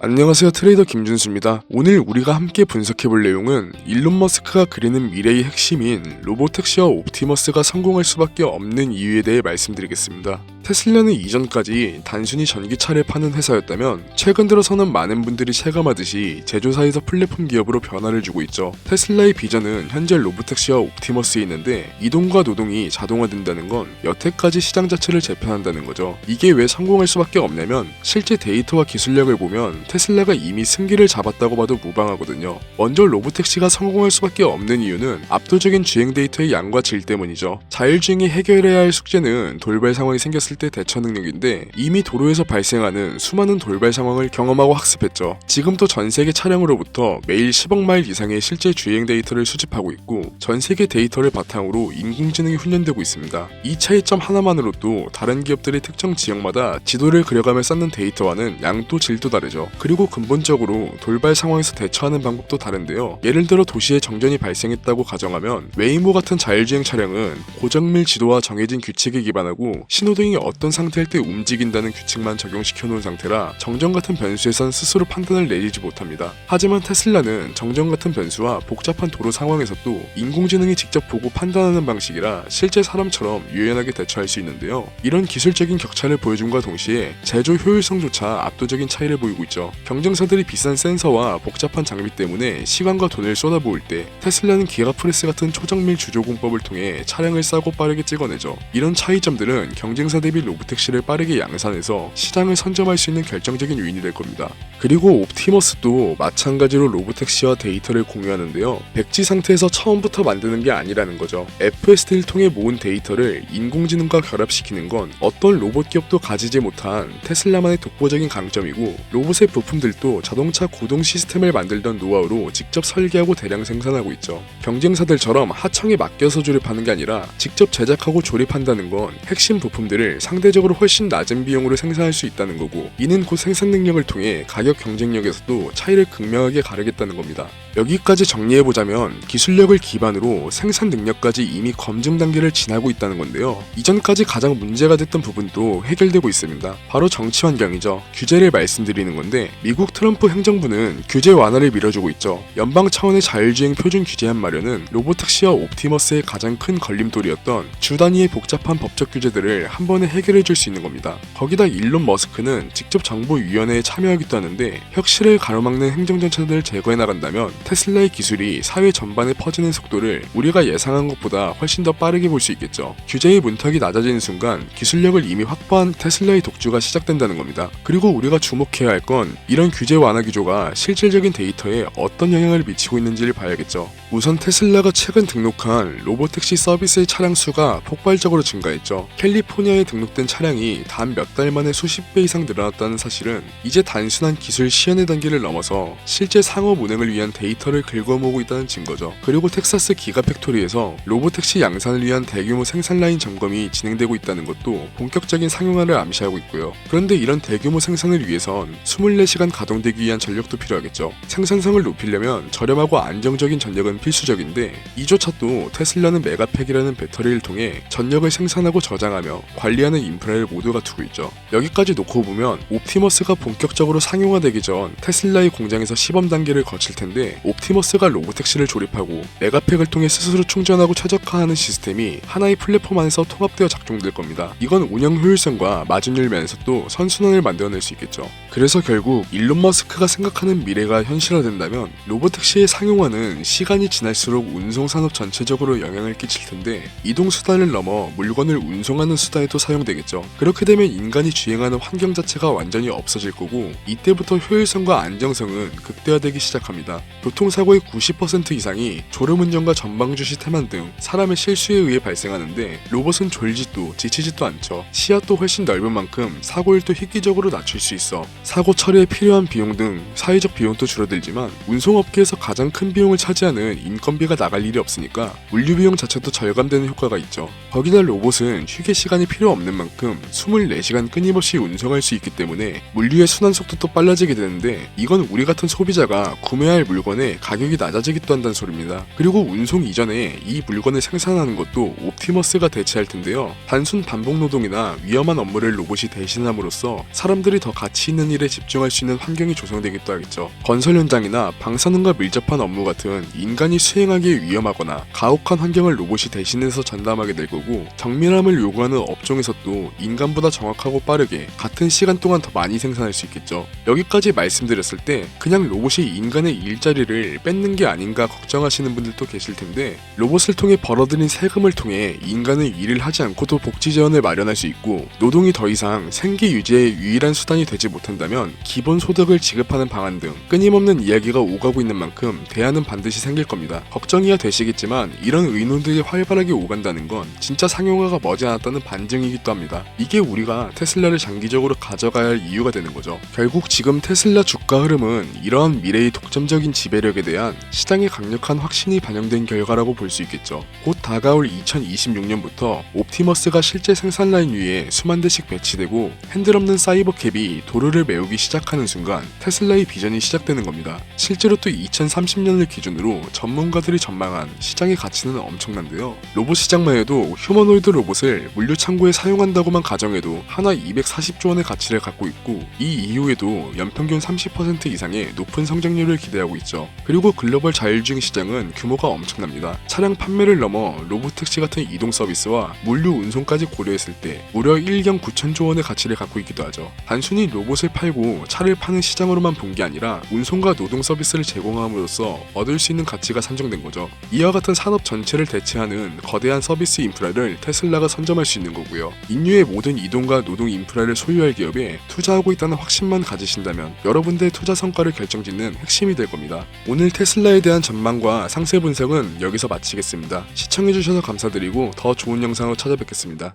안녕하세요, 트레이더 김준수입니다. 오늘 우리가 함께 분석해볼 내용은 일론 머스크가 그리는 미래의 핵심인 로보택시와 옵티머스가 성공할 수밖에 없는 이유에 대해 말씀드리겠습니다. 테슬라는 이전까지 단순히 전기차를 파는 회사였다면 최근 들어서는 많은 분들이 체감하듯이 제조사에서 플랫폼 기업으로 변화를 주고 있죠. 테슬라의 비전은 현재 로보택시와 옵티머스에 있는데 이동과 노동이 자동화된다는 건 여태까지 시장 자체를 재편한다는 거죠. 이게 왜 성공할 수밖에 없냐면 실제 데이터와 기술력을 보면 테슬라가 이미 승기를 잡았다고 봐도 무방하거든요. 먼저 로보택시가 성공할 수밖에 없는 이유는 압도적인 주행 데이터의 양과 질 때문이죠. 자율주행이 해결해야 할 숙제는 돌발 상황이 생겼을 때 대처 능력인데 이미 도로에서 발생하는 수많은 돌발 상황을 경험하고 학습했죠. 지금도 전 세계 차량으로부터 매일 10억 마일 이상의 실제 주행 데이터를 수집하고 있고 전 세계 데이터를 바탕으로 인공지능이 훈련되고 있습니다. 이 차이점 하나만으로도 다른 기업들의 특정 지역마다 지도를 그려가며 쌓는 데이터와는 양도 질도 다르죠. 그리고 근본적으로 돌발 상황에서 대처하는 방법도 다른데요. 예를 들어 도시에 정전이 발생했다고 가정하면 웨이모 같은 자율주행 차량은 고정밀 지도와 정해진 규칙에 기반하고 신호등이 어떤 상태일 때 움직인다는 규칙만 적용시켜 놓은 상태라 정전 같은 변수에선 스스로 판단을 내리지 못합니다. 하지만 테슬라는 정전 같은 변수와 복잡한 도로 상황에서도 인공지능이 직접 보고 판단하는 방식이라 실제 사람처럼 유연하게 대처할 수 있는데요. 이런 기술적인 격차를 보여줌과 동시에 제조 효율성조차 압도적인 차이를 보이고 있죠. 경쟁사들이 비싼 센서와 복잡한 장비 때문에 시간과 돈을 쏟아부을 때 테슬라는 기가프레스 같은 초정밀 주조공법을 통해 차량을 싸고 빠르게 찍어내죠. 이런 차이점들은 경쟁사 대비 로보택시를 빠르게 양산해서 시장을 선점할 수 있는 결정적인 요인이 될 겁니다. 그리고 옵티머스도 마찬가지로 로보택시와 데이터를 공유하는데요. 백지 상태에서 처음부터 만드는 게 아니라는 거죠. FSD를 통해 모은 데이터를 인공지능과 결합시키는 건 어떤 로봇 기업도 가지지 못한 테슬라만의 독보적인 강점이고 로봇의 부품들도 자동차 구동 시스템을 만들던 노하우로 직접 설계하고 대량 생산하고 있죠. 경쟁사들처럼 하청에 맡겨서 조립하는 게 아니라 직접 제작하고 조립한다는 건 핵심 부품들을 상대적으로 훨씬 낮은 비용으로 생산할 수 있다는 거고 이는 곧 생산 능력을 통해 가격 경쟁력에서도 차이를 극명하게 가르겠다는 겁니다. 여기까지 정리해보자면 기술력을 기반으로 생산 능력까지 이미 검증 단계를 지나고 있다는 건데요. 이전까지 가장 문제가 됐던 부분도 해결되고 있습니다. 바로 정치 환경이죠. 규제를 말씀드리는 건데 미국 트럼프 행정부는 규제 완화를 밀어주고 있죠. 연방 차원의 자율주행 표준 규제안 마련은 로보택시와 옵티머스의 가장 큰 걸림돌이었던 주 단위의 복잡한 법적 규제들을 한 번에 해결해줄 수 있는 겁니다. 거기다 일론 머스크는 직접 정보위원회에 참여하기도 하는데 혁신을 가로막는 행정정책들을 제거해 나간다면 테슬라의 기술이 사회 전반에 퍼지는 속도를 우리가 예상한 것보다 훨씬 더 빠르게 볼 수 있겠죠. 규제의 문턱이 낮아지는 순간 기술력을 이미 확보한 테슬라의 독주가 시작된다는 겁니다. 그리고 우리가 주목해야 할 건 이런 규제 완화 기조가 실질적인 데이터에 어떤 영향을 미치고 있는지를 봐야겠죠. 우선 테슬라가 최근 등록한 로보택시 서비스의 차량 수가 폭발적으로 증가했죠. 캘리포니아에 등록된 차량이 단 몇 달 만에 수십 배 이상 늘어났다는 사실은 이제 단순한 기술 시연의 단계를 넘어서 실제 상업 운행을 위한 데이터를 긁어모으고 있다는 증거죠. 그리고 텍사스 기가팩토리에서 로보택시 양산을 위한 대규모 생산 라인 점검이 진행되고 있다는 것도 본격적인 상용화를 암시하고 있고요. 그런데 이런 대규모 생산을 위해선 24시간 가동되기 위한 전력도 필요하겠죠. 생산성을 높이려면 저렴하고 안정적인 전력은 필수적인데 이조차도 테슬라는 메가팩이라는 배터리를 통해 전력을 생산하고 저장하며 관리하는 인프라를 모두 갖추고 있죠. 여기까지 놓고 보면 옵티머스가 본격적으로 상용화되기 전 테슬라의 공장에서 시범 단계를 거칠 텐데 옵티머스가 로보택시를 조립하고 메가팩을 통해 스스로 충전하고 최적화하는 시스템이 하나의 플랫폼 안에서 통합되어 작동될 겁니다. 이건 운영 효율성과 마진율 면에서도 선순환을 만들어낼 수 있겠죠. 그래서 결국 일론 머스크가 생각하는 미래가 현실화된다면 로보택시의 상용화는 시간이 지날수록 운송산업 전체적으로 영향을 끼칠 텐데 이동수단을 넘어 물건을 운송하는 수단에도 사용되겠죠. 그렇게 되면 인간이 주행하는 환경 자체가 완전히 없어질 거고 이때부터 효율성과 안정성은 극대화되기 시작합니다. 교통사고의 90% 이상이 졸음운전과 전방주시 태만 등 사람의 실수에 의해 발생하는데 로봇은 졸지도 지치지도 않죠. 시야도 훨씬 넓은 만큼 사고율도 획기적으로 낮출 수 있어 사고 처리에 필요한 비용 등 사회적 비용도 줄어들지만 운송업계에서 가장 큰 비용을 차지하는 인건비가 나갈 일이 없으니까 물류 비용 자체도 절감되는 효과가 있죠. 거기다 로봇은 휴게 시간이 필요 없는 만큼 24시간 끊임없이 운송할 수 있기 때문에 물류의 순환 속도도 빨라지게 되는데, 이건 우리 같은 소비자가 구매할 물건의 가격이 낮아지기도 한다는 소리입니다. 그리고 운송 이전에 이 물건을 생산하는 것도 옵티머스가 대체할 텐데요. 단순 반복 노동이나 위험한 업무를 로봇이 대신함으로써 사람들이 더 가치 있는 일에 집중할 수 있는 환경이 조성되기도 하겠죠. 건설 현장이나 방사능과 밀접한 업무 같은 인간이 수행하기에 위험하거나 가혹한 환경을 로봇이 대신해서 전담하게 될 거고, 정밀함을 요구하는 업종에서도 인간보다 정확하고 빠르게 같은 시간 동안 더 많이 생산할 수 있겠죠. 여기까지 말씀드렸을 때 그냥 로봇이 인간의 일자리를 뺏는 게 아닌가 걱정하시는 분들도 계실 텐데, 로봇을 통해 벌어들인 세금을 통해 인간은 일을 하지 않고도 복지 재원을 마련할 수 있고, 노동이 더 이상 생계 유지의 유일한 수단이 되지 못한다면 기본 소득을 지급하는 방안 등 끊임없는 이야기가 오가고 있는 만큼 대안은 반드시 생길 겁니다. 걱정이야 되시겠지만 이런 의논들이 활발하게 오간다는 건 진짜 상용화가 머지않았다는 반증이기도 합니다. 이게 우리가 테슬라를 장기적으로 가져가야 할 이유가 되는 거죠. 결국 지금 테슬라 주가 흐름은 이러한 미래의 독점적인 지배력에 대한 시장의 강력한 확신이 반영된 결과라고 볼 수 있겠죠. 곧 다가올 2026년부터 옵티머스가 실제 생산 라인 위에 수만 대씩 배치되고 핸들 없는 사이버 캡이 도로를 메우기 시작하는 순간 테슬라의 비전이 시작되는 겁니다. 실제로 또 2030년을 기준으로 전문가들이 전망한 시장의 가치는 엄청난데요. 로봇 시장만 해도 휴머노이드 로봇을 물류 창고에 사용한다고만 가정해도 하나 240조 원의 가치를 갖고 있고, 이 이후에도 연평균 30% 이상의 높은 성장률을 기대하고 있죠. 그리고 글로벌 자율주행 시장은 규모가 엄청납니다. 차량 판매를 넘어 로보택시 같은 이동 서비스와 물류 운송까지 고려했을 때 무려 1경 9천조 원의 가치를 갖고 있기도 하죠. 단순히 로봇을 팔고 차를 파는 시장으로만 본 게 아니라 운송과 노동 서비스를 제공함으로써 얻을 수 있는 가치가 산정된 거죠. 이와 같은 산업 전체를 대체하는 거대한 서비스 인프라를 테슬라가 선점할 수 있는 거고요. 인류의 모든 이동과 노동 인프라를 소유할 기업에 투자하고 있다는 확신만 가지신다면 여러분들의 투자 성과를 결정짓는 핵심이 될 겁니다. 오늘 테슬라에 대한 전망과 상세 분석은 여기서 마치겠습니다. 시청해주셔서 감사드리고 더 좋은 영상으로 찾아뵙겠습니다.